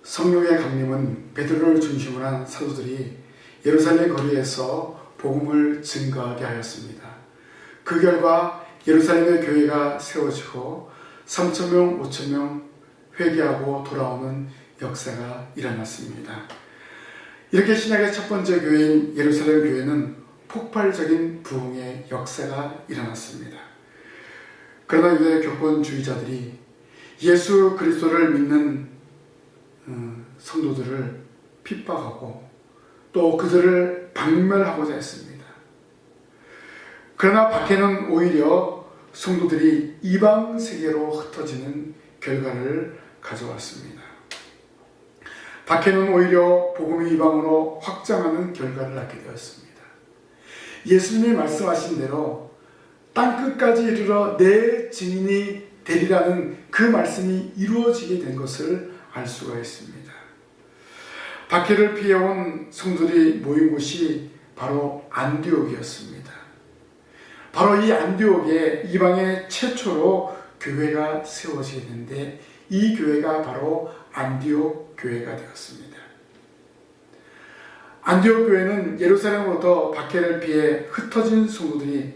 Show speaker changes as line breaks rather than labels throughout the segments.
성령의 강림은 베드로를 중심으로 한 사도들이 예루살렘 거리에서 복음을 증거하게 하였습니다. 그 결과 예루살렘의 교회가 세워지고 3,000명, 5,000명 회개하고 돌아오는 역사가 일어났습니다. 이렇게 신약의 첫 번째 교회인 예루살렘 교회는 폭발적인 부흥의 역사가 일어났습니다. 그러나 유대 교권주의자들이 예수 그리스도를 믿는 성도들을 핍박하고 또 그들을 박멸하고자 했습니다. 그러나 박해는 오히려 성도들이 이방 세계로 흩어지는 결과를 가져왔습니다. 박해는 오히려 복음이 이방으로 확장하는 결과를 낳게 되었습니다. 예수님이 말씀하신 대로 땅끝까지 이르러 내 증인이 되리라는 그 말씀이 이루어지게 된 것을 알 수가 있습니다. 박해를 피해온 성도들이 모인 곳이 바로 안디옥이었습니다. 바로 이 안디옥에 이방의 최초로 교회가 세워지게 됐는데 이 교회가 바로 안디옥 교회가 되었습니다. 안디옥 교회는 예루살렘으로부터 박해를 피해 흩어진 성도들이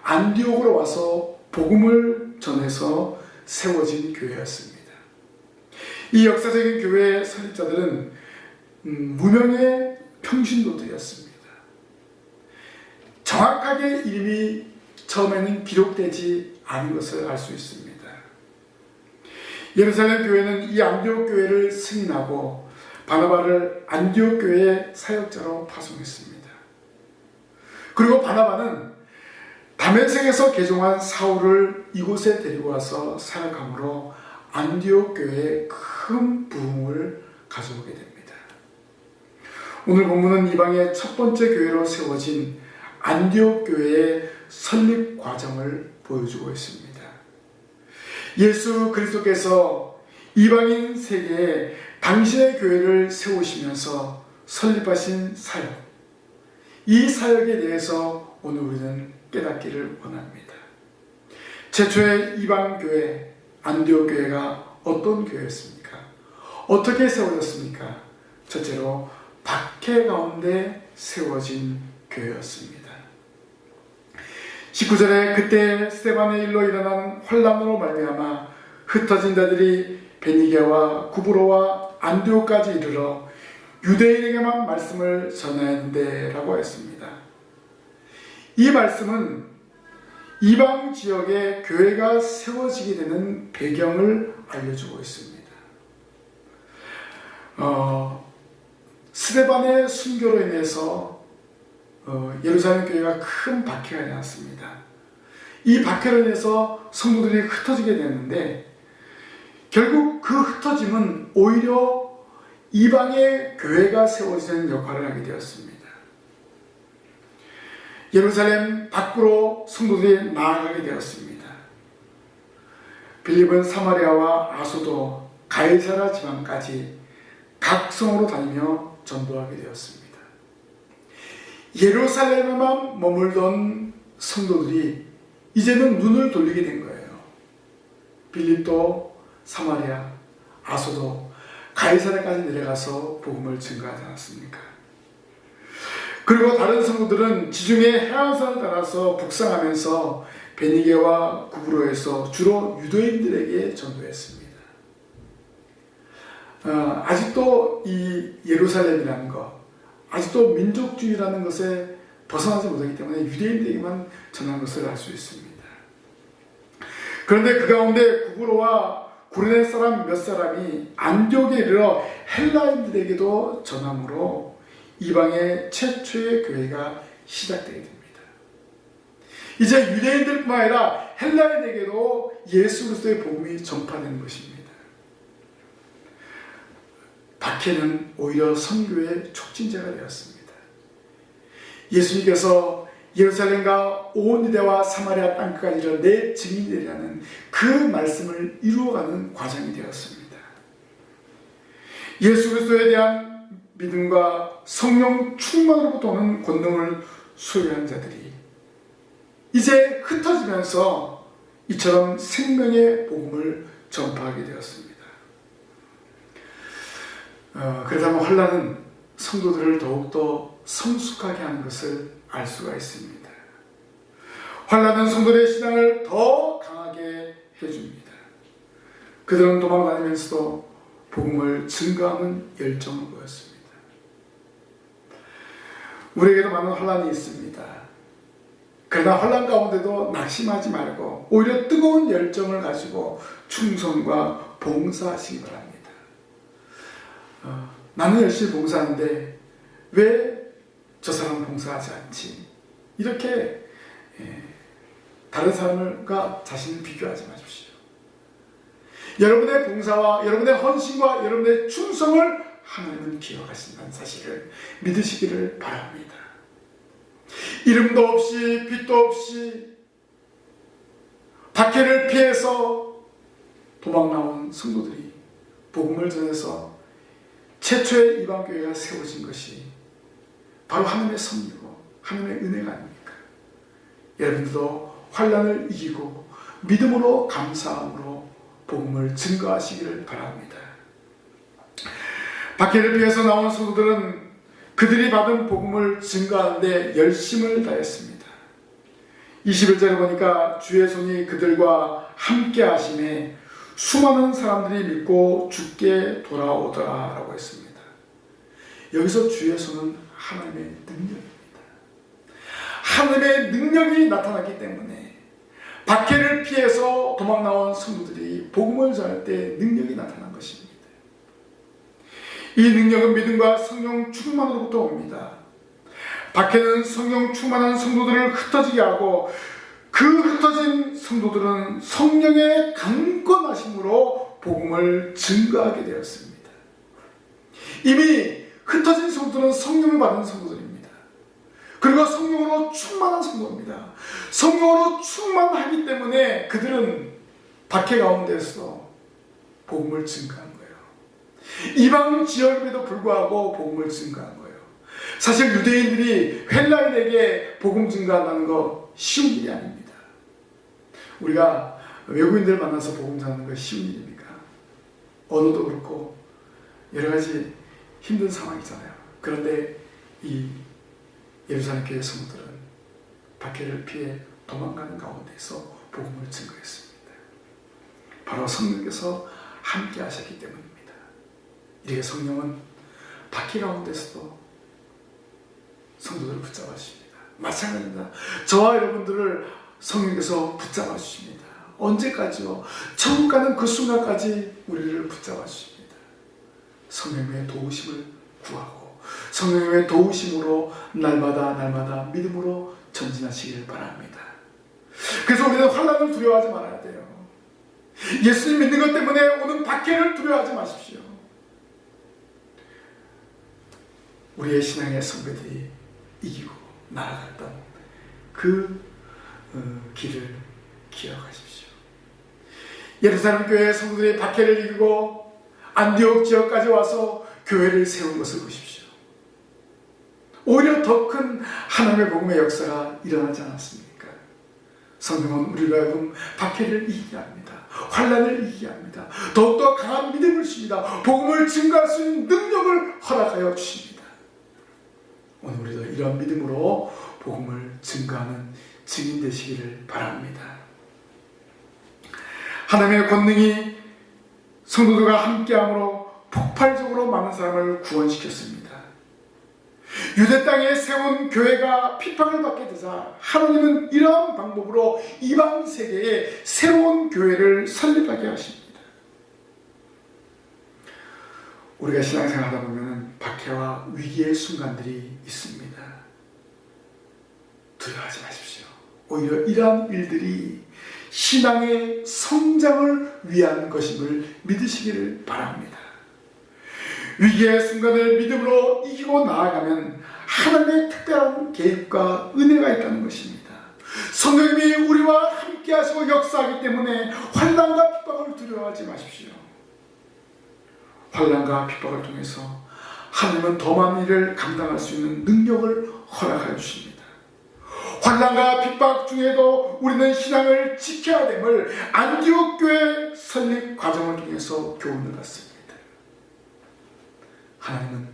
안디옥으로 와서 복음을 전해서 세워진 교회였습니다. 이 역사적인 교회의 설립자들은 무명의 평신도들이었습니다. 정확하게 이름이 처음에는 기록되지 않은 것을 알 수 있습니다. 예루살렘 교회는 이 안디옥 교회를 승인하고 바나바를 안디옥 교회의 사역자로 파송했습니다. 그리고 바나바는 다메섹에서 개종한 사울을 이곳에 데리고 와서 사역함으로 안디옥 교회에 큰 부흥을 가져오게 됩니다. 오늘 본문은 이방의 첫 번째 교회로 세워진 안디옥 교회의 설립 과정을 보여주고 있습니다. 예수 그리스도께서 이방인 세계에 당신의 교회를 세우시면서 설립하신 사역, 이 사역에 대해서 오늘 우리는 깨닫기를 원합니다. 최초의 이방 교회 안디옥 교회가 어떤 교회였습니까? 어떻게 세워졌습니까? 첫째로 박해 가운데 세워진 교회였습니다. 19절에 그때 스데반의 일로 일어난 환란으로 말미암아 흩어진 자들이 베니게와 구브로와 안디옥까지 이르러 유대인에게만 말씀을 전하였는데 라고 했습니다. 이 말씀은 이방 지역에 교회가 세워지게 되는 배경을 알려주고 있습니다. 스데반의 순교로 인해서 예루살렘 교회가 큰 박해가 일어났습니다. 이 박해로 인해서 성도들이 흩어지게 되는데 결국 그 흩어짐은 오히려 이방의 교회가 세워지는 역할을 하게 되었습니다. 예루살렘 밖으로 성도들이 나아가게 되었습니다. 빌립은 사마리아와 아소도 가이사라 지방까지 각 성으로 다니며 전도하게 되었습니다. 예루살렘에만 머물던 성도들이 이제는 눈을 돌리게 된 거예요. 빌립도 사마리아, 아소도, 가이사랴까지 내려가서 복음을 증거하지 않았습니까? 그리고 다른 성도들은 지중해 해안선을 따라서 북상하면서 베니게와 구브로에서 주로 유대인들에게 전도했습니다. 아직도 이 예루살렘이라는 것, 아직도 민족주의라는 것에 벗어나지 못하기 때문에 유대인들에게만 전한 것을 알 수 있습니다. 그런데 그 가운데 구브로와 구레네 사람 몇 사람이 안디옥에 이르러 헬라인들에게도 전함으로 이방의 최초의 교회가 시작되게 됩니다. 이제 유대인들뿐만 아니라 헬라인에게도 예수 그리스도의 복음이 전파되는 것입니다. 박해는 오히려 선교의 촉진제가 되었습니다. 예수님께서 예루살렘과 온 유대와 사마리아 땅까지 이르러 내 증인이 되리라는 그 말씀을 이루어가는 과정이 되었습니다. 예수 그리스도에 대한 믿음과 성령 충만으로부터 오는 권능을 소유한 자들이 이제 흩어지면서 이처럼 생명의 복음을 전파하게 되었습니다. 그러다 보면 환난은 성도들을 더욱더 성숙하게 하는 것을 알 수가 있습니다. 환난은 성도들의 신앙을 더 강하게 해줍니다. 그들은 도망다니면서도 복음을 증거하는 열정을 보였습니다. 우리에게도 많은 환난이 있습니다. 그러나 환난 가운데도 낙심하지 말고 오히려 뜨거운 열정을 가지고 충성과 봉사하시기 바랍니다. 나는 열심히 봉사하는데 왜 저 사람은 봉사하지 않지? 이렇게 다른 사람과 자신을 비교하지 마십시오. 여러분의 봉사와 여러분의 헌신과 여러분의 충성을 하나님은 기억하신다는 사실을 믿으시기를 바랍니다. 이름도 없이 빛도 없이 박해를 피해서 도망 나온 성도들이 복음을 전해서 최초의 이방교회가 세워진 것이 바로 하나님의 섭리고 하나님의 은혜가 아닙니까? 여러분들도 환난을 이기고 믿음으로 감사함으로 복음을 증거하시기를 바랍니다. 박해를 피해서 나온 성도들은 그들이 받은 복음을 증거하는데 열심을 다했습니다. 21절에 보니까 주의 손이 그들과 함께 하심에 수많은 사람들이 믿고 주께 돌아오더라 라고 했습니다. 여기서 주의 손은 하나님의 능력입니다. 하나님의 능력이 나타났기 때문에 박해를 피해서 도망 나온 성도들이 복음을 전할 때 능력이 나타난 것입니다. 이 능력은 믿음과 성령 충만으로부터 옵니다. 박해는 성령 충만한 성도들을 흩어지게 하고 그 흩어진 성도들은 성령의 강권하심으로 복음을 증거하게 되었습니다. 이미 흩어진 성도들은 성령을 받은 성도들입니다. 그리고 성령으로 충만한 성도입니다. 성령으로 충만하기 때문에 그들은 박해 가운데서 복음을 증거한 거예요. 이방 지역임에도 불구하고 복음을 증거한 거예요. 사실 유대인들이 헬라인에게 복음 증거한다는 거 쉬운 일이 아닙니다. 우리가 외국인들을 만나서 복음 전하는 거 쉬운 일입니까? 언어도 그렇고 여러 가지 힘든 상황이잖아요. 그런데 이 예루살렘 교회 성도들은 박해를 피해 도망가는 가운데서 복음을 증거했습니다. 바로 성령께서 함께 하셨기 때문입니다. 이렇게 성령은 박해 가운데서도 성도들을 붙잡아 주십니다. 마찬가지입니다. 저와 여러분들을 성령께서 붙잡아 주십니다. 언제까지요? 천국 가는 그 순간까지 우리를 붙잡아 주십니다. 성령의 도우심을 구하고 성령의 도우심으로 날마다 믿음으로 전진하시기를 바랍니다. 그래서 우리는 환난을 두려워하지 말아야 돼요. 예수님 믿는 것 때문에 오는 박해를 두려워하지 마십시오. 우리의 신앙의 선배들이 이기고 나아갔던 그 길을 기억하십시오. 예루살렘 교회의 성도들이 박해를 이기고 안디옥 지역까지 와서 교회를 세운 것을 보십시오. 오히려 더 큰 하나님의 복음의 역사가 일어나지 않았습니까? 성령은 우리가 하여금 박해를 이기게 합니다. 환난을 이기게 합니다. 더욱더 강한 믿음을 주십니다. 복음을 증거할 수 있는 능력을 허락하여 주십니다. 오늘 우리도 이런 믿음으로 복음을 증거하는 증인 되시기를 바랍니다. 하나님의 권능이 성도들과 함께함으로 폭발적으로 많은 사람을 구원시켰습니다. 유대 땅에 세운 교회가 핍박을 받게 되자 하나님은 이러한 방법으로 이방 세계에 새로운 교회를 설립하게 하십니다. 우리가 신앙생활 하다 보면 박해와 위기의 순간들이 있습니다. 두려워하지 마십시오. 오히려 이러한 일들이 신앙의 성장을 위한 것임을 믿으시기를 바랍니다. 위기의 순간을 믿음으로 이기고 나아가면 하나님의 특별한 개입과 은혜가 있다는 것입니다. 성령님이 우리와 함께 하시고 역사하기 때문에 환난과 핍박을 두려워하지 마십시오. 환난과 핍박을 통해서 하나님은 더 많은 일을 감당할 수 있는 능력을 허락하여 주십니다. 환난과 핍박 중에도 우리는 신앙을 지켜야 됨을 안디옥 교회 설립 과정을 통해서 교훈을 받습니다. 하나님은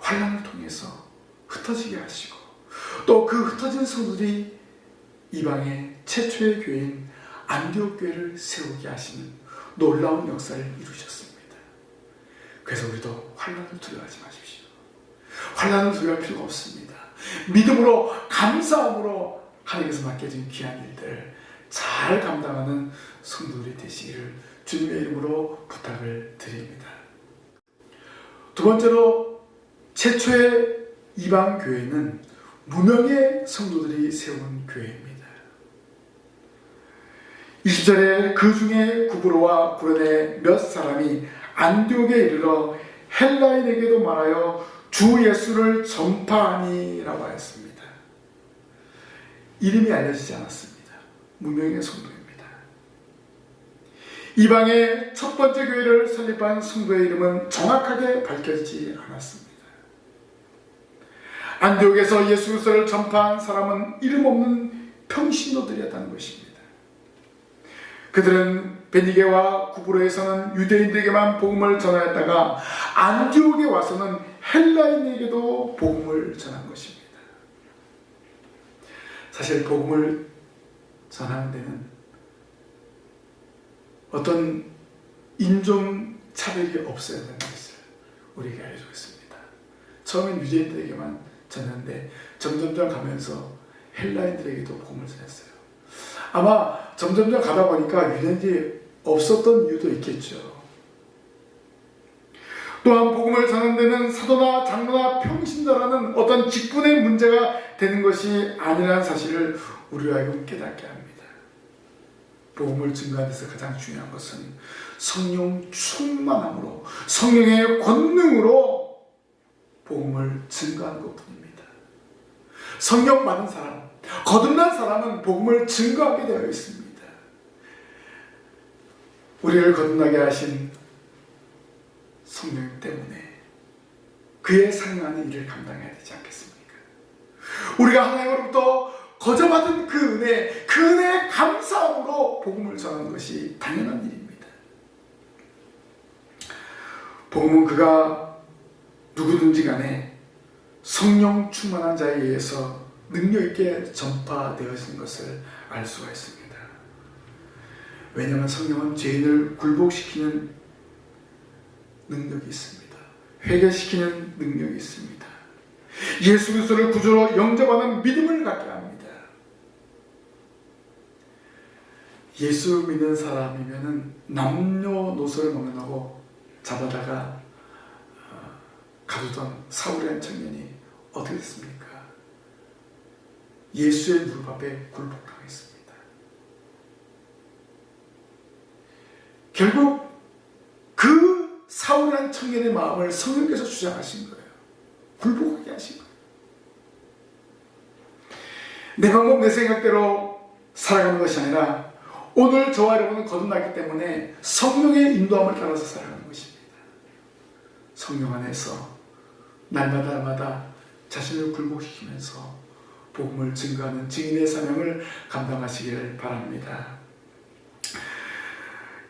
환난을 통해서 흩어지게 하시고 또 그 흩어진 성도들이 이방의 최초의 교회인 안디옥 교회를 세우게 하시는 놀라운 역사를 이루셨습니다. 그래서 우리도 환난을 두려워하지 마십시오. 환난을 두려워할 필요가 없습니다. 믿음으로 감사함으로 하나님께서 맡겨진 귀한 일들 잘 감당하는 성도들이 되시기를 주님의 이름으로 부탁을 드립니다. 두 번째로 최초의 이방 교회는 무명의 성도들이 세운 교회입니다. 20절에 그 중에 구브로와 구레네 몇 사람이 안디옥에 이르러 헬라인에게도 말하여 주 예수를 전파하니라고 하였습니다. 이름이 알려지지 않았습니다. 무명의 성도입니다. 이방의 첫 번째 교회를 설립한 성도의 이름은 정확하게 밝혀지지 않았습니다. 안디옥에서 예수 그리스도를 전파한 사람은 이름 없는 평신도들이었다는 것입니다. 그들은 베니게와 구브로에서는 유대인들에게만 복음을 전하였다가 안디옥에 와서는 헬라인에게도 복음을 전한 것입니다. 사실 복음을 전하는 데는 어떤 인종 차별이 없어야 된다는 것을 우리에게 알려주고 있습니다. 처음엔 유대인들에게만 전했는데 점점점 가면서 헬라인들에게도 복음을 전했어요. 아마 점점점 가다 보니까 유대인들이 없었던 이유도 있겠죠. 또한 복음을 전하는 데는 사도나 장로나 평신도라는 어떤 직분의 문제가 되는 것이 아니라는 사실을 우리와 하여금 깨닫게 합니다. 복음을 증거하는 데서 가장 중요한 것은 성령 충만함으로 성령의 권능으로 복음을 증거하는 것뿐입니다. 성령 받은 사람, 거듭난 사람은 복음을 증거하게 되어 있습니다. 우리를 거듭나게 하신 성령 때문에 그의 사랑하는 일을 감당해야 되지 않겠습니까? 우리가 하나님으로부터 거저받은 그 은혜에 감사함으로 복음을 전하는 것이 당연한 일입니다. 복음은 그가 누구든지 간에 성령 충만한 자에 의해서 능력 있게 전파되어지는 것을 알 수가 있습니다. 왜냐하면 성령은 죄인을 굴복시키는 능력이 있습니다. 회개시키는 능력이 있습니다. 예수 그리스도를 구주로 영접하는 믿음을 갖게 합니다. 예수 믿는 사람이면 남녀노소를 막론하고 잡아다가 가두던 사울이라는 청년이 어떻게 됐습니까? 예수의 무릎 앞에 굴복당했습니다. 결국 그 사울이라는 청년의 마음을 성령께서 주장하신 거예요. 굴복하게 하신 거예요. 내 방법 내 생각대로 살아가는 것이 아니라 오늘 저와 여러분은 거듭났기 때문에 성령의 인도함을 따라서 살아가는 것입니다. 성령 안에서 날마다 자신을 굴복시키면서 복음을 증거하는 증인의 사명을 감당하시길 바랍니다.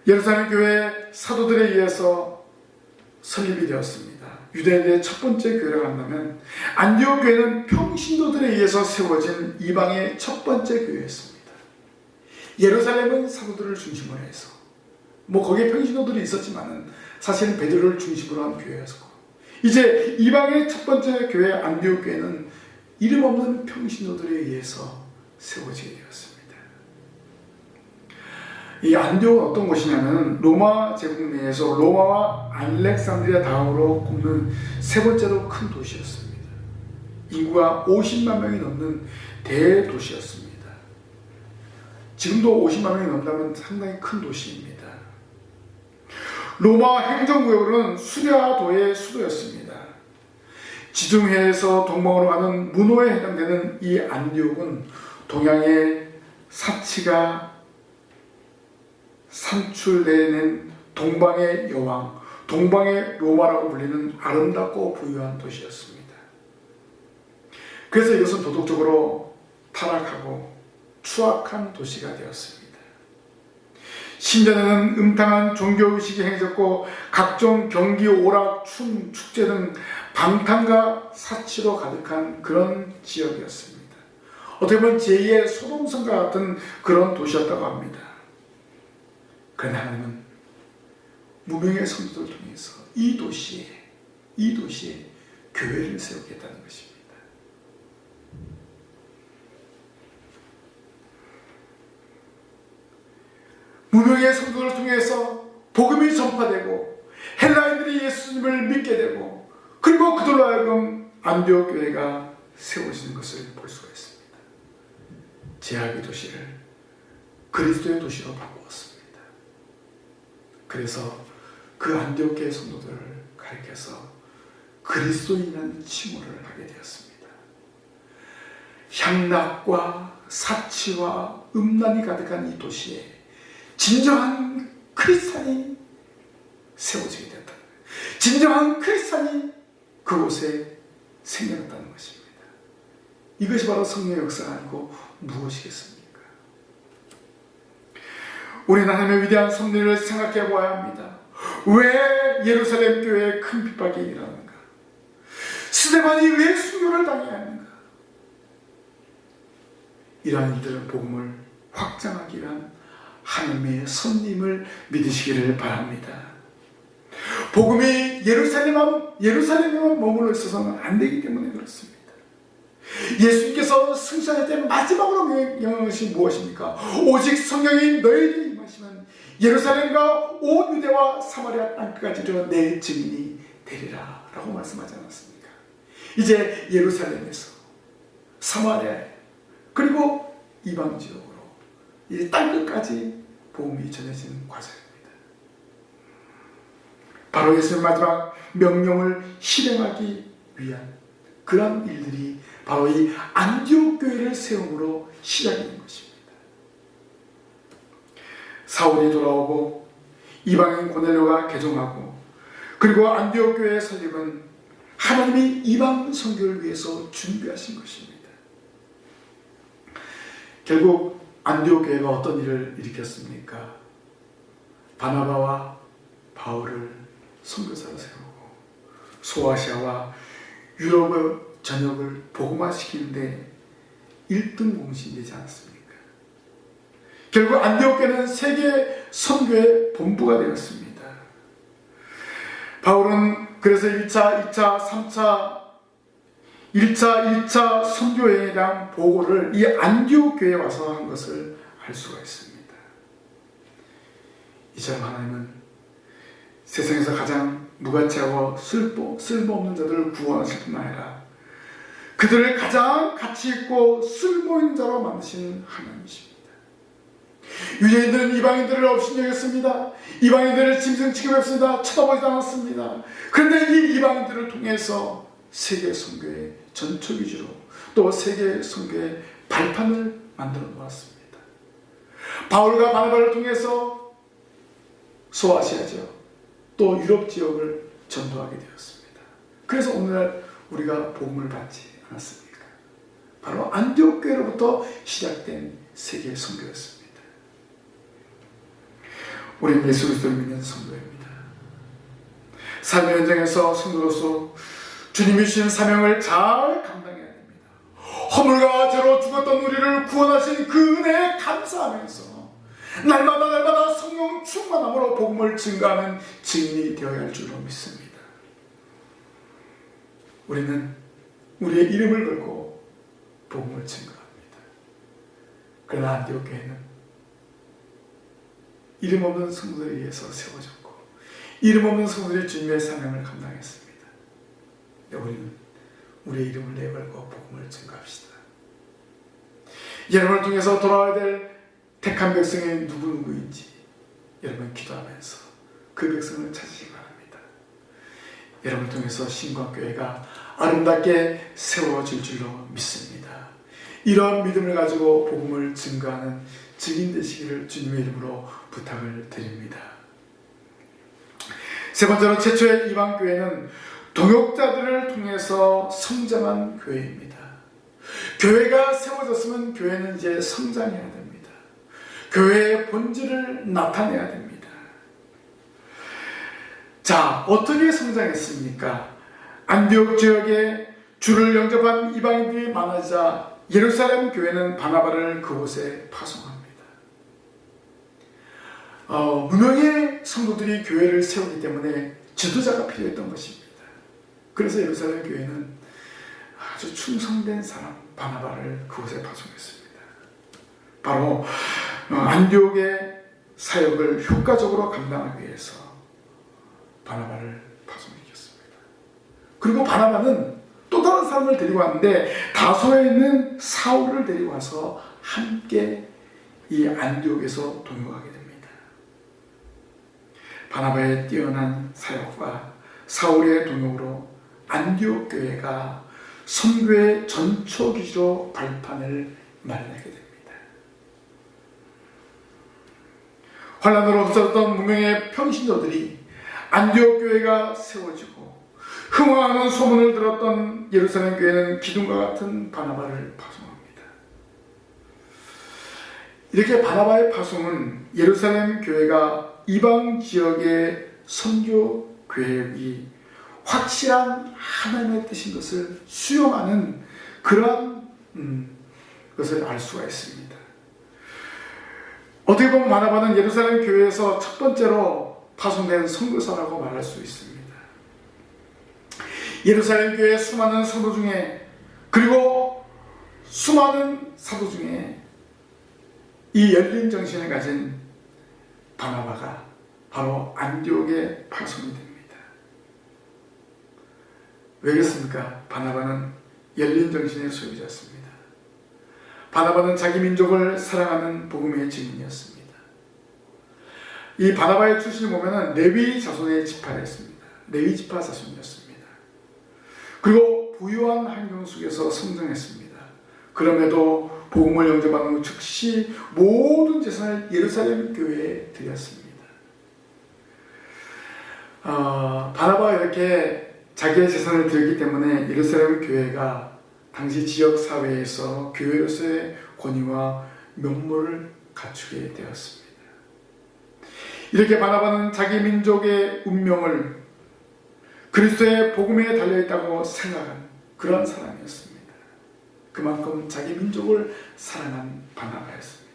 예루살렘 교회 사도들에 의해서 설립이 되었습니다. 유대인의 첫 번째 교회라고 한다면 안디옥 교회는 평신도들에 의해서 세워진 이방의 첫 번째 교회였습니다. 예루살렘은 사도들을 중심으로 해서 거기에 평신도들이 있었지만은 사실은 베드로를 중심으로 한 교회였고, 이제 이방의 첫 번째 교회 안디옥 교회는 이름 없는 평신도들에 의해서 세워지게 되었습니다. 이 안디옥은 어떤 곳이냐면 로마 제국 내에서 로마와 알렉산드리아 다음으로 꼽는 세 번째로 큰 도시였습니다. 인구가 50만 명이 넘는 대도시였습니다. 지금도 50만 명이 넘는다면 상당히 큰 도시입니다. 로마 행정구역으로는 수리아도의 수도였습니다. 지중해에서 동방으로 가는 문호에 해당되는 이 안디옥은 동양의 사치가 산출내는 동방의 여왕, 동방의 로마라고 불리는 아름답고 부유한 도시였습니다. 그래서 이것은 도덕적으로 타락하고 추악한 도시가 되었습니다. 신전에는 음탕한 종교의식이 행해졌고 각종 경기, 오락, 춤, 축제 등 방탕과 사치로 가득한 그런 지역이었습니다. 어떻게 보면 제2의 소돔성과 같은 그런 도시였다고 합니다. 그러나 하나님은 무명의 성도들을 통해서 이 도시에 교회를 세우겠다는 것입니다. 무명의 성도를 통해서 복음이 전파되고 헬라인들이 예수님을 믿게 되고 그리고 그들로 하여금 안디옥 교회가 세워지는 것을 볼 수가 있습니다. 제약의 도시를 그리스도의 도시로 바꾸었습니다. 그래서 그 안디옥 교회 성도들을 가리켜서 그리스도인이라는 칭호를 하게 되었습니다. 향락과 사치와 음란이 가득한 이 도시에 진정한 크리스찬이 세워지게 되었다는 거예요. 진정한 크리스찬이 그곳에 생겨났다는 것입니다. 이것이 바로 성령의 역사가 아니고 무엇이겠습니까? 우리는 하나님의 위대한 섭리를 생각해 보아야 합니다. 왜 예루살렘 교회에 큰 핍박이 일어나는가? 스데반이 왜 순교를 당해야 하는가? 이러한 이들은 복음을 확장하기 위한 하나님의 선님을 믿으시기를 바랍니다. 복음이 예루살렘에만 머물러 있어서는 안 되기 때문에 그렇습니다. 예수님께서 승천할 때 마지막으로 명령하신 무엇입니까? 오직 성령이 너희에게 임하시면 예루살렘과 온 유대와 사마리아 땅까지 이르러 내 증인이 되리라 라고 말씀하지 않았습니까? 이제 예루살렘에서 사마리아에 그리고 이방 지역으로 이 땅끝까지 복음이 전해지는 과정입니다. 바로 예수님의 마지막 명령을 실행하기 위한 그런 일들이 바로 이 안디옥 교회를 세움으로 시작이 된 것입니다. 사울이 돌아오고 이방인 고넬료가 개종하고 그리고 안디옥 교회의 설립은 하나님이 이방 선교를 위해서 준비하신 것입니다. 결국 안디옥 교회가 어떤 일을 일으켰습니까? 바나바와 바울을 선교사로 세우고 소아시아와 유럽의 전역을 복음화시키는데 1등 공신이 되지 않았습니까? 결국 안디옥 교회는 세계 선교의 본부가 되었습니다. 바울은 그래서 1차, 2차, 3차 선교회에 대한 보고를 이 안디옥 교회에 와서 한 것을 알 수가 있습니다. 이처럼 하나님은 세상에서 가장 무가치하고 쓸모없는 자들을 구원하실 뿐만 아니라 그들을 가장 가치 있고 쓸모있는 자로 만드시는 하나님이십니다. 유대인들은 이방인들을 업신여겼습니다. 이방인들을 짐승 취급했습니다. 쳐다보지 않았습니다. 그런데 이 이방인들을 통해서 세계 선교의 전초기지로 또 세계 선교의 발판을 만들어 놓았습니다. 바울과 바나바를 통해서 소아시아 지역 또 유럽 지역을 전도하게 되었습니다. 그래서 오늘날 우리가 복음을 받지 않았습니까? 바로 안디옥 교회로부터 시작된 세계 선교였습니다. 우리는 예수 그리스도를 믿는 성도입니다. 삶의 현장에서 성도로서 주님이 주신 사명을 잘 감당해야 됩니다. 허물과 죄로 죽었던 우리를 구원하신 그 은혜에 감사하면서 날마다 성령 충만함으로 복음을 증거하는 증인이 되어야 할 줄로 믿습니다. 우리는 우리의 이름을 걸고 복음을 증거합니다. 그러나 안디옥 교회는 이름 없는 성도들에 의해서 세워졌고 이름 없는 성도들이 주님의 사명을 감당했습니다. 우리는 우리의 이름을 내걸고 복음을 증거합시다. 여러분을 통해서 돌아와야 될 택한 백성이 누구인지 여러분 기도하면서 그 백성을 찾으시기 바랍니다. 여러분을 통해서 신광교회가 아름답게 세워질 줄로 믿습니다. 이러한 믿음을 가지고 복음을 증거하는 증인 되시기를 주님의 이름으로 부탁을 드립니다. 세 번째로 최초의 이방교회는 동역자들을 통해서 성장한 교회입니다. 교회가 세워졌으면 교회는 이제 성장해야 됩니다. 교회의 본질을 나타내야 됩니다. 자, 어떻게 성장했습니까? 안디옥 지역에 주를 영접한 이방인들이 많아지자 예루살렘 교회는 바나바를 그곳에 파송합니다. 무명의 성도들이 교회를 세우기 때문에 지도자가 필요했던 것입니다. 그래서 예루살렘 교회는 아주 충성된 사람 바나바를 그곳에 파송했습니다. 바로 안디옥의 사역을 효과적으로 감당하기 위해서 바나바를 파송시켰습니다. 그리고 바나바는 또 다른 사람을 데리고 왔는데 다소에 있는 사울을 데리고 와서 함께 이 안디옥에서 동역하게 됩니다. 바나바의 뛰어난 사역과 사울의 동역으로 안디옥 교회가 선교의 전초기로 발판을 마련하게 됩니다. 환란으로 흩어졌던 무명의 평신도들이 안디옥 교회가 세워지고 흥황하는 소문을 들었던 예루살렘 교회는 기둥과 같은 바나바를 파송합니다. 이렇게 바나바의 파송은 예루살렘 교회가 이방 지역의 선교 계획이 확실한 하나님의 뜻인 것을 수용하는 그러한 것을 알 수가 있습니다. 어떻게 보면 바나바는 예루살렘 교회에서 첫 번째로 파송된 선교사라고 말할 수 있습니다. 예루살렘 교회의 수많은 성도 중에 그리고 수많은 사도 중에 이 열린 정신을 가진 바나바가 바로 안디옥에 파송이 됩니다. 왜 그렇습니까? 바나바는 열린 정신의 소유자였습니다. 바나바는 자기 민족을 사랑하는 복음의 증인이었습니다. 이 바나바의 출신을 보면 레위 자손의 지파였습니다. 레위 지파 자손이었습니다. 그리고 부유한 환경 속에서 성장했습니다. 그럼에도 복음을 영접한 후 즉시 모든 재산을 예루살렘 교회에 드렸습니다. 바나바가 이렇게 자기의 재산을 드렸기 때문에 예루살렘 교회가 당시 지역 사회에서 교회로서의 권위와 면모를 갖추게 되었습니다. 이렇게 바나바는 자기 민족의 운명을 그리스도의 복음에 달려있다고 생각한 그런 사람이었습니다. 그만큼 자기 민족을 사랑한 바나바였습니다.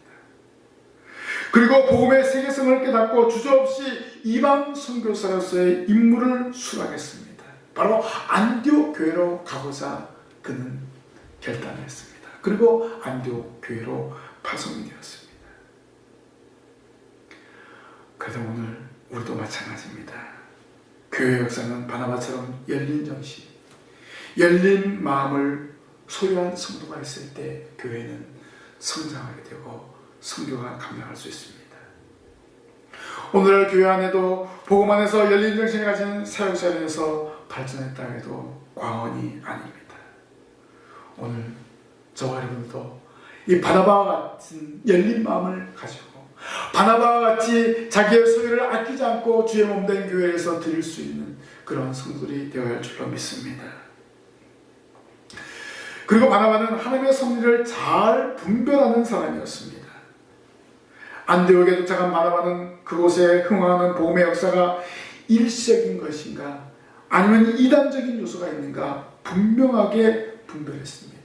그리고 복음의 세계성을 깨닫고 주저없이 이방 선교사로서의 임무를 수락했습니다. 바로 안디옥 교회로 가고자 그는 결단했습니다. 그리고 안디옥 교회로 파송이 되었습니다. 그래서 오늘 우리도 마찬가지입니다. 교회 역사는 바나바처럼 열린 정신, 열린 마음을 소유한 성도가 있을 때 교회는 성장하게 되고 선교가 감당할 수 있습니다. 오늘날 교회 안에도 복음 안에서 열린 정신을 가진 사역자에서 발전했다 해도 과언이 아닙니다. 오늘 저와 여러분도 이 바나바와 같은 열린 마음을 가지고 바나바와 같이 자기의 소유를 아끼지 않고 주의 몸된 교회에서 드릴 수 있는 그런 성도들이 되어야 할 줄로 믿습니다. 그리고 바나바는 하나님의 섭리를 잘 분별하는 사람이었습니다. 안디옥에 도착한 바나바는 그곳에 흥황하는 복음의 역사가 일시적인 것인가 아니면 이단적인 요소가 있는가 분명하게 분별했습니다.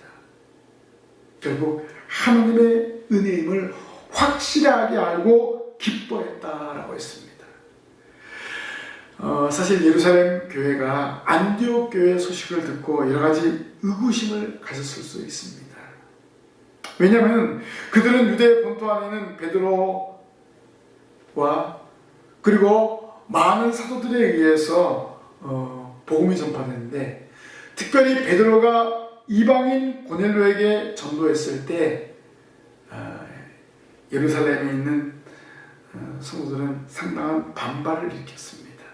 결국 하나님의 은혜임을 확실하게 알고 기뻐했다라고 했습니다. 사실 예루살렘 교회가 안디옥 교회 소식을 듣고 여러 가지 의구심을 가졌을 수 있습니다. 왜냐하면 그들은 유대 본토 안에 있는 베드로와 그리고 많은 사도들에 의해서 복음이 전파됐는데 특별히 베드로가 이방인 고넬료에게 전도했을 때 예루살렘에 있는 성도들은 상당한 반발을 일으켰습니다.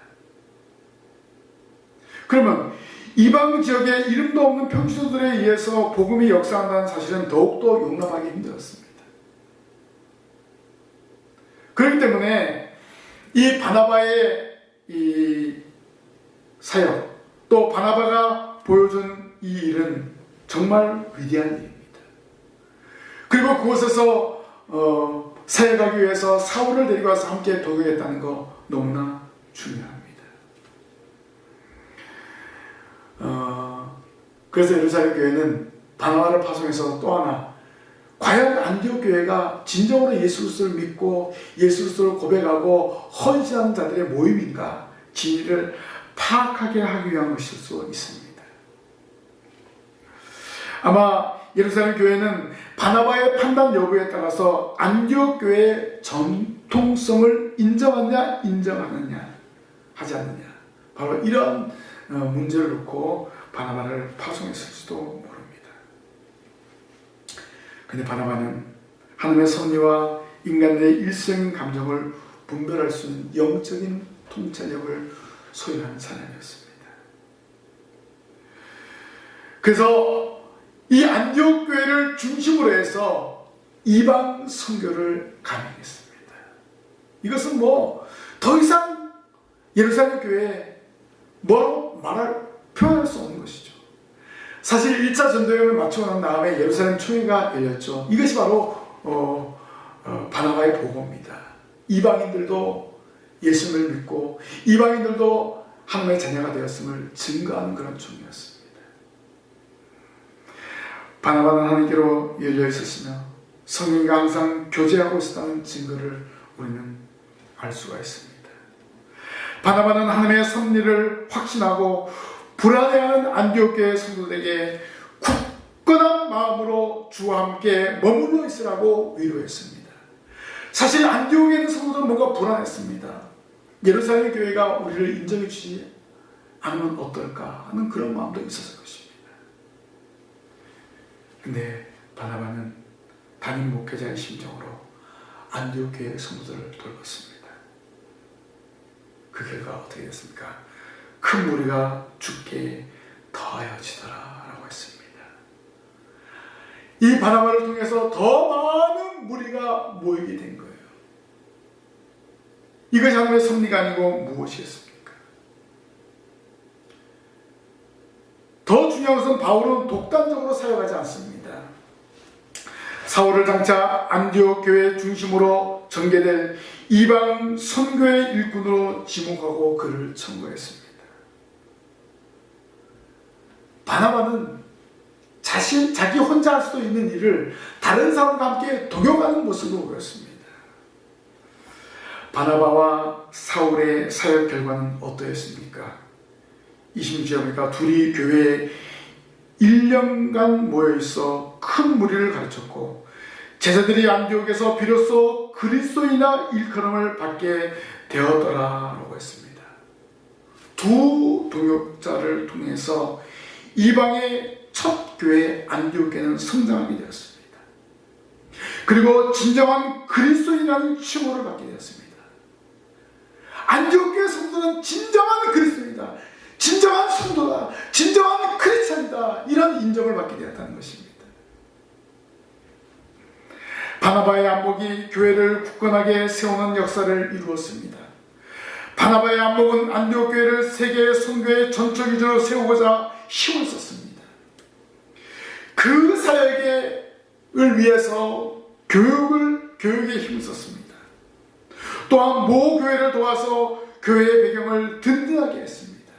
그러면 이방 지역에 이름도 없는 평신도들에 의해서 복음이 역사한다는 사실은 더욱더 용납하기 힘들었습니다. 그렇기 때문에 이 바나바의 이 사역 또 바나바가 보여준 이 일은 정말 위대한 일입니다. 그리고 그곳에서 사역하기 위해서 사울을 데리고 와서 함께 도교했다는 거 너무나 중요합니다. 그래서 예루살렘 교회는 바나바를 파송해서 또 하나, 과연 안디옥 교회가 진정으로 예수 그리스도를 믿고 예수 그리스도를 고백하고 헌신하는 자들의 모임인가, 진리를 파악하게 하기 위한 것일 수 있습니다. 아마 예루살렘 교회는 바나바의 판단 여부에 따라서 안디옥 교회의 전통성을 인정하느냐 하지 않느냐, 바로 이런 문제를 놓고 바나바를 파송했을지도 모릅니다. 근데 바나바는 하나님의 섭리와 인간의 일생인 감정을 분별할 수 있는 영적인 통찰력을 소유한 사람이었습니다. 그래서 이 안디옥 교회를 중심으로 해서 이방 선교를 감행했습니다. 이것은 더 이상 예루살렘 교회에 뭐라고 표현할 수 없는 것이죠. 사실 1차 전도여행을 마치고 난 다음에 예루살렘 총회가 열렸죠. 이것이 바로 바나바의 보고입니다. 이방인들도 예수를 믿고 이방인들도 하나님의 자녀가 되었음을 증거하는 그런 총회였습니다. 바나바는 하나님께로 열려 있었으며 성령과 항상 교제하고 있었다는 증거를 우리는 알 수가 있습니다. 바나바는 하나님의 섭리를 확신하고 불안해하는 안디옥 교회 성도들에게 굳건한 마음으로 주와 함께 머물러 있으라고 위로했습니다. 사실 안디옥에 있는 성도들은 뭔가 불안했습니다. 예루살렘 교회가 우리를 인정해 주지 않으면 어떨까 하는 그런 마음도 있었을 것입니다. 근데 바나바는 담임 목회자의 심정으로 안디옥 교회의 성도들을 돌봤습니다. 그 결과 어떻게 됐습니까? 큰 무리가 죽게 더하여지더라 라고 했습니다. 이 바나바를 통해서 더 많은 무리가 모이게 된 거예요. 이것이 하나님의 섭리가 아니고 무엇이었습니까? 더 중요한 것은 바울은 독단적으로 사역하지 않습니다. 사울을 장차 안디옥 교회 중심으로 전개될 이방 선교의 일꾼으로 지목하고 그를 청구했습니다. 바나바는 자기 혼자 할 수도 있는 일을 다른 사람과 함께 동역하는 모습으로 보였습니다. 바나바와 사울의 사역 결과는 어떠했습니까? 26절에 보니까 둘이 교회에 1년간 모여있어 큰 무리를 가르쳤고 제자들이 안디옥에서 비로소 그리스도인이나 일컬음을 받게 되었더라라고 했습니다. 두 동역자를 통해서 이방의 첫 교회 안디옥에는 성장하게 되었습니다. 그리고 진정한 그리스도인이라는 칭호를 받게 되었습니다. 안디옥 교회 성도는 진정한 그리스도인이다, 진정한 성도다, 진정한 크리스찬이다, 이런 인정을 받게 되었다는 것입니다. 바나바의 안목이 교회를 굳건하게 세우는 역사를 이루었습니다. 바나바의 안목은 안디옥 교회를 세계 선교의 전초 기준으로 세우고자 힘을 썼습니다. 그 사역을 위해서 교육에 힘을 썼습니다. 또한 모 교회를 도와서 교회의 배경을 든든하게 했습니다.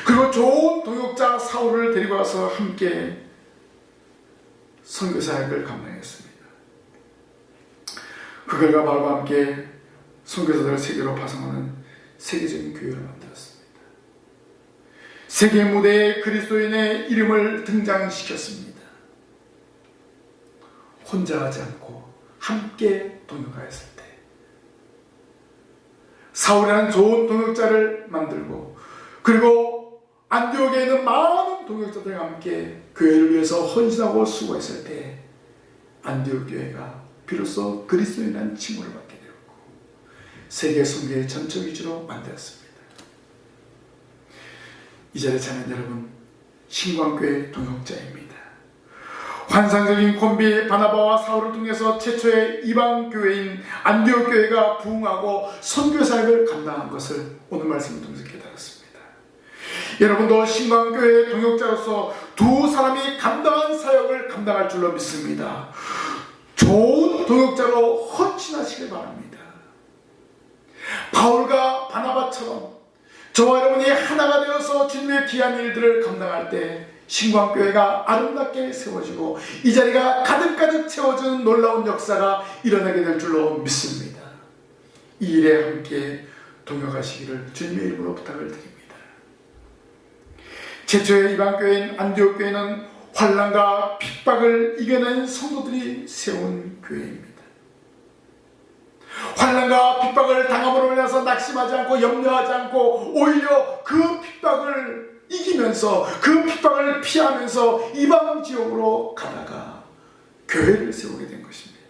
그리고 좋은 동역자 사울을 데리고 와서 함께 선교 사역을 감당했습니다. 그 결과 바울과 함께 선교사들을 세계로 파송하는 세계적인 교회를 만들었습니다. 세계 무대에 그리스도인의 이름을 등장시켰습니다. 혼자 하지 않고 함께 동역하였을 때 사울이라는 좋은 동역자를 만들고 그리고 안디옥에 있는 많은 동역자들과 함께 교회를 위해서 헌신하고 수고했을 때 안디옥 교회가 비로소 그리스도인이라는 칭호를 받게 되었고 세계 선교의 전적 위주로 만들었습니다. 이 자리에 자는 여러분, 신광교회 동역자입니다. 환상적인 콤비 바나바와 사울을 통해서 최초의 이방 교회인 안디옥 교회가 부흥하고 선교 사역을 감당한 것을 오늘 말씀을 통해서 깨달았습니다. 여러분도 신광교회의 동역자로서 두 사람이 감당한 사역을 감당할 줄로 믿습니다. 좋은 동역자로 헌신하시길 바랍니다. 바울과 바나바처럼 저와 여러분이 하나가 되어서 주님의 귀한 일들을 감당할 때 신광교회가 아름답게 세워지고 이 자리가 가득가득 채워지는 놀라운 역사가 일어나게 될 줄로 믿습니다. 이 일에 함께 동역하시기를 주님의 이름으로 부탁을 드립니다. 최초의 이방교회인 안디옥교회는 환난과 핍박을 이겨낸 성도들이 세운 교회입니다. 환난과 핍박을 당함으로 인해서 낙심하지 않고 염려하지 않고 오히려 그 핍박을 이기면서 그 핍박을 피하면서 이방 지역으로 가다가 교회를 세우게 된 것입니다.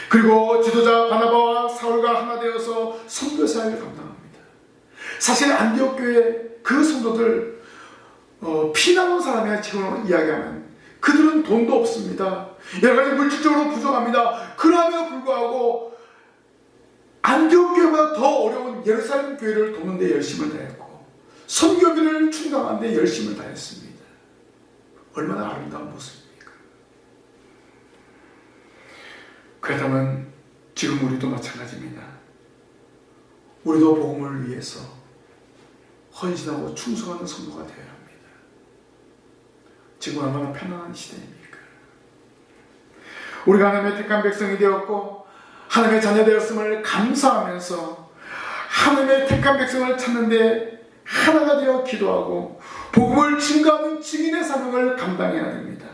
그리고 지도자 바나바와 사울과 하나 되어서 선교 사역을 감당합니다. 사실 안디옥 교회 그 성도들 피나는 사람의 지금으로 이야기하면 그들은 돈도 없습니다. 여러 가지 물질적으로 부족합니다. 그럼에도 불구하고 안디옥 교회보다 더 어려운 예루살렘 교회를 돕는 데 열심을 다했고 선교비를 충당하는 데 열심을 다했습니다. 얼마나 아름다운 모습입니까? 그렇다면 지금 우리도 마찬가지입니다. 우리도 복음을 위해서 헌신하고 충성하는 성도가 되어야 합니다. 지금 얼마나 편안한 시대입니까? 우리가 하나님의 택한 백성이 되었고 하나님의 자녀 되었음을 감사하면서 하나님의 택한 백성을 찾는데 하나가 되어 기도하고 복음을 증거하는 증인의 사명을 감당해야 됩니다.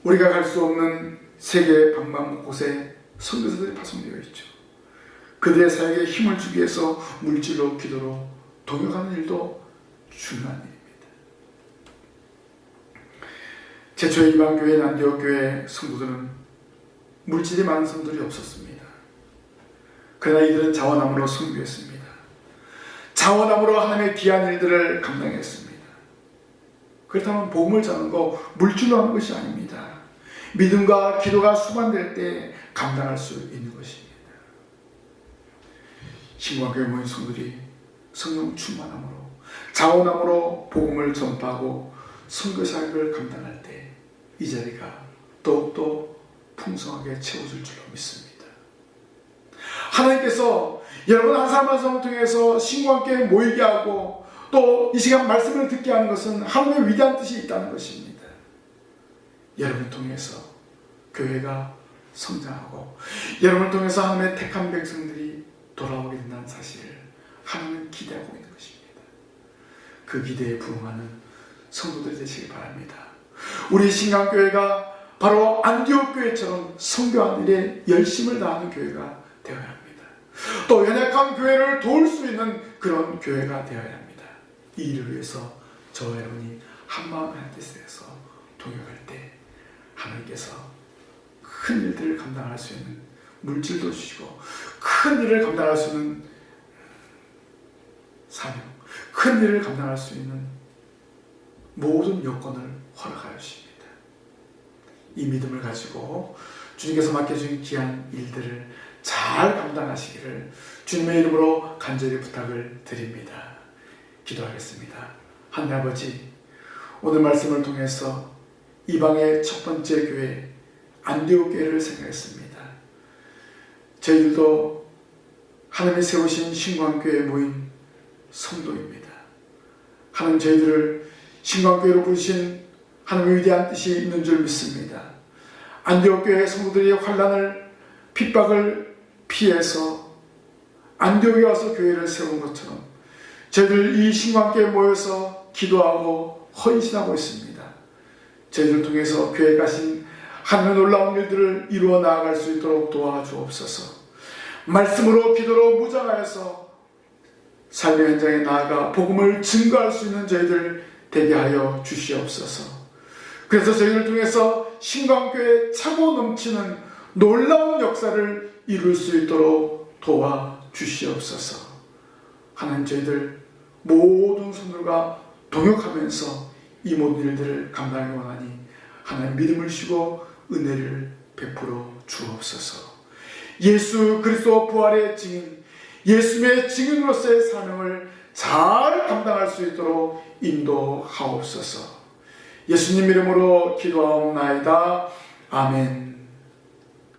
우리가 갈 수 없는 세계 방방 곳에 선교사들이 파송되어 있죠. 그들의 사역에 힘을 주기 위해서 물질로 기도로 동역하는 일도 중요한 일입니다. 최초의 이방교회 안디옥교회 성도들은 물질이 많은 성도들이 없었습니다. 그러나 이들은 자원함으로 선교했습니다. 자원함으로 하나님의 귀한 일들을 감당했습니다. 그렇다면 복음을 전하는 거 물질로 하는 것이 아닙니다. 믿음과 기도가 수반될 때 감당할 수 있는 것입니다. 신광교회 모인 성도들이 성령 충만함으로 자원함으로 복음을 전파하고 선교 사역을 감당할 때 이 자리가 더욱더 풍성하게 채워질 줄로 믿습니다. 하나님께서 여러분 한 사람 한 사람을 통해서 신과 함께 모이게 하고 또 이 시간 말씀을 듣게 하는 것은 하나님의 위대한 뜻이 있다는 것입니다. 여러분을 통해서 교회가 성장하고 여러분을 통해서 하나님의 택한 백성들이 돌아오게 된다는 사실을 하나님은 기대하고 있는 것입니다. 그 기대에 부응하는 성도들이 되시길 바랍니다. 우리 신강교회가 바로 안디옥 교회처럼 선교하는 일에 열심을 다하는 교회가 되어야 합니다. 또 연약한 교회를 도울 수 있는 그런 교회가 되어야 합니다. 이 일을 위해서 저와 여러분이 한마음 한뜻에서 동역할 때 하나님께서 큰 일들을 감당할 수 있는 물질도 주시고 큰 일을 감당할 수 있는 사명, 큰 일을 감당할 수 있는 모든 여건을 허락하여 주십니다. 이 믿음을 가지고 주님께서 맡겨주신 귀한 일들을 잘 감당하시기를 주님의 이름으로 간절히 부탁을 드립니다. 기도하겠습니다. 하나님 아버지, 오늘 말씀을 통해서 이방의 첫 번째 교회 안디옥 교회를 생각했습니다. 저희들도 하나님이 세우신 신광교회에 모인 성도입니다. 하나님 저희들을 신광교회로 부르신 하나님의 위대한 뜻이 있는 줄 믿습니다. 안디옥 교회의 성도들이 환난을 핍박을 피해서 안디옥에 와서 교회를 세운 것처럼 저희들 이 신광교회에 모여서 기도하고 헌신하고 있습니다. 저희들을 통해서 교회에 가신 하나님의 놀라운 일들을 이루어 나아갈 수 있도록 도와주옵소서. 말씀으로 기도로 무장하여서 삶의 현장에 나아가 복음을 증거할 수 있는 저희들 되게 하여 주시옵소서. 그래서 저희를 통해서 신광교회에 차고 넘치는 놀라운 역사를 이룰 수 있도록 도와주시옵소서. 하나님 저희들 모든 성도가 동역하면서 이 모든 일들을 감당하기 원하니 하나님 믿음을 주시고 은혜를 베풀어 주옵소서. 예수 그리스도 부활의 증인, 예수의 증인으로서의 사명을 잘 감당할 수 있도록 인도하옵소서. 예수님 이름으로 기도하옵나이다. 아멘.